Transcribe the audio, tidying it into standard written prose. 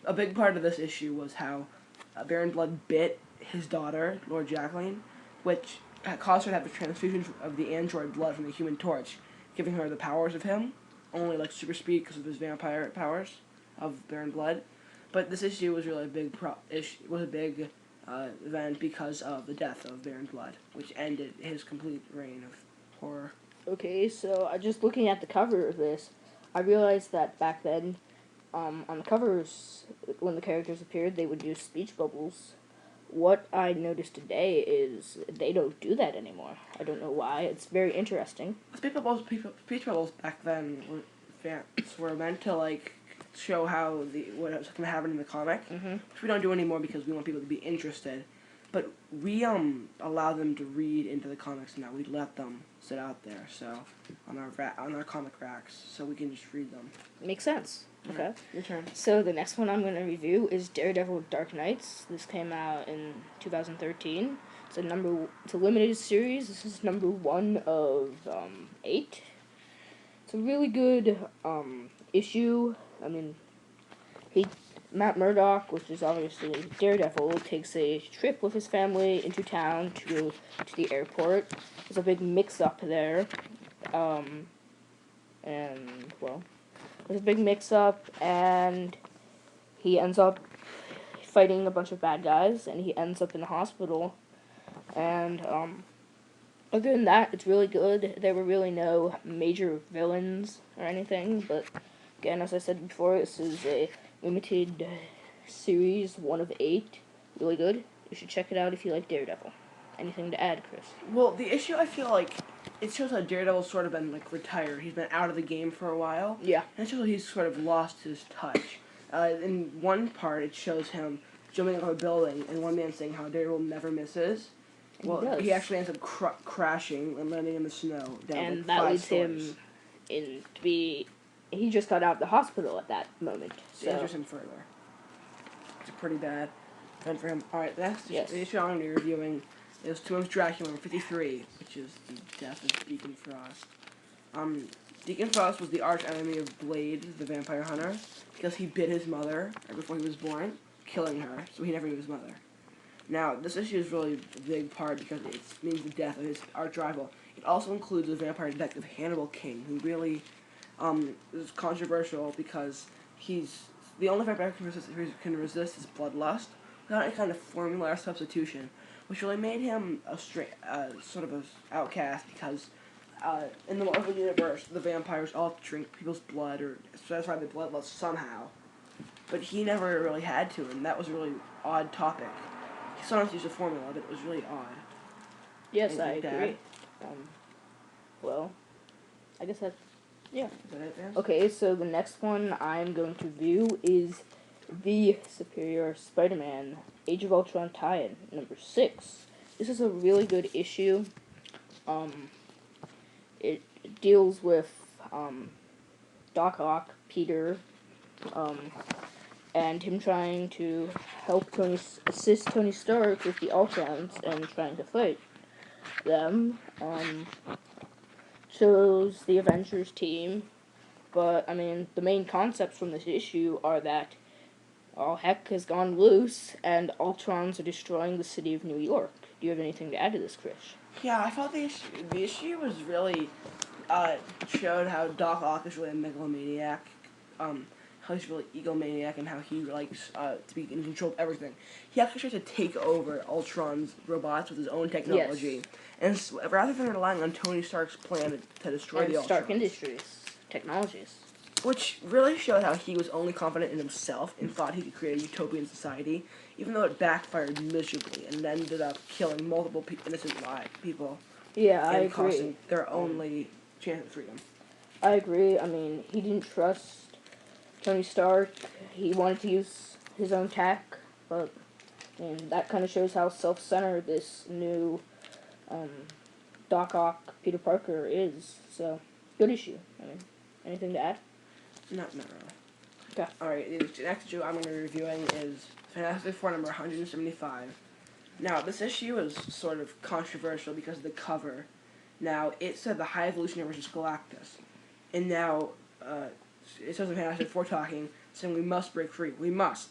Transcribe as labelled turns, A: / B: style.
A: a big part of this issue was how Baron Blood bit his daughter, Lord Jacqueline, which caused her to have a transfusion of the android blood from the Human Torch, giving her the powers of him, only like super speed because of his vampire powers of Baron Blood. But this issue was really a big event because of the death of Baron Blood, which ended his complete reign of horror.
B: Okay, so just looking at the cover of this, I realized that back then, on the covers, when the characters appeared, they would use speech bubbles. What I noticed today is they don't do that anymore. I don't know why. It's very interesting.
A: Speech bubbles back then were meant to like show how what was going to happen in the comic, which we don't do anymore because we want people to be interested. But we allow them to read into the comics now. We let them sit out there, so on our comic racks, so we can just read them.
B: Makes sense. Okay.
A: Your turn.
B: So the next one I'm going to review is Daredevil Dark Knights. This came out in 2013. It's a limited series. This is number 1 of 8. It's a really good issue. I mean, Matt Murdock, which is obviously Daredevil, takes a trip with his family into town to go to the airport. There's a big mix-up there. There's a big mix-up, and he ends up fighting a bunch of bad guys, and he ends up in the hospital. And other than that, it's really good. There were really no major villains or anything, but again, as I said before, this is a limited series, 1 of 8. Really good. You should check it out if you like Daredevil. Anything to add, Chris?
A: Well, the issue, I feel like, it shows how Daredevil's sort of been, like, retired. He's been out of the game for a while.
B: Yeah.
A: And it shows he's sort of lost his touch. In one part, it shows him jumping off a building, and one man saying how Daredevil never misses. Well, he actually ends up crashing and landing in the snow.
B: And that leads him to be... He just got out of the hospital at that moment.
A: So injures him further. It's pretty bad event for him. Alright, the next issue I'm going to be reviewing is Two Months Dracula, number 53, which is the death of Deacon Frost. Deacon Frost was the arch enemy of Blade, the vampire hunter, because he bit his mother right before he was born, killing her, so he never knew his mother. Now, this issue is really a big part because it means the death of his arch rival. It also includes the vampire detective Hannibal King, who really is controversial because he's the only vampire who can resist his bloodlust without any kind of formula or substitution, which really made him sort of an outcast because in the Marvel Universe, the vampires all drink people's blood or satisfy their bloodlust somehow. But he never really had to, and that was a really odd topic. He sometimes used a formula, but it was really odd.
B: Yes, I agree. Well, I guess that's... Yeah.
A: Is that it, Dan?
B: Okay, so the next one I'm going to review is The Superior Spider-Man, Age of Ultron tie-in, number 6. This is a really good issue. It deals with Doc Ock, Peter, and him trying to assist Tony Stark with the Ultrons and trying to fight them. Shows the Avengers team, but I mean the main concepts from this issue are that all heck has gone loose and Ultrons are destroying the city of New York. Do you have anything to add to this, Chris?
A: Yeah, I thought the issue was really showed how Doc Ock is really a megalomaniac, how he's really egomaniac, and how he likes to be in control of everything. He actually tries to take over Ultron's robots with his own technology, and rather than relying on Tony Stark's plan to destroy the Ultrons.
B: Stark Industries technologies.
A: Which really showed how he was only confident in himself and thought he could create a utopian society, even though it backfired miserably and ended up killing multiple innocent people.
B: Yeah, I agree.
A: And costing their only chance at freedom.
B: I agree. I mean, he didn't trust Tony Stark. He wanted to use his own tech, but I mean, that kind of shows how self-centered this new Doc Ock Peter Parker is. So, good issue. I mean, anything to add?
A: Not really.
B: Okay.
A: Alright, the next issue I'm going to be reviewing is Fantastic Four number 175. Now, this issue is sort of controversial because of the cover. Now, it said the High Evolutionary versus Galactus. And now, it says in Fantastic Four talking, saying we must break free. We must.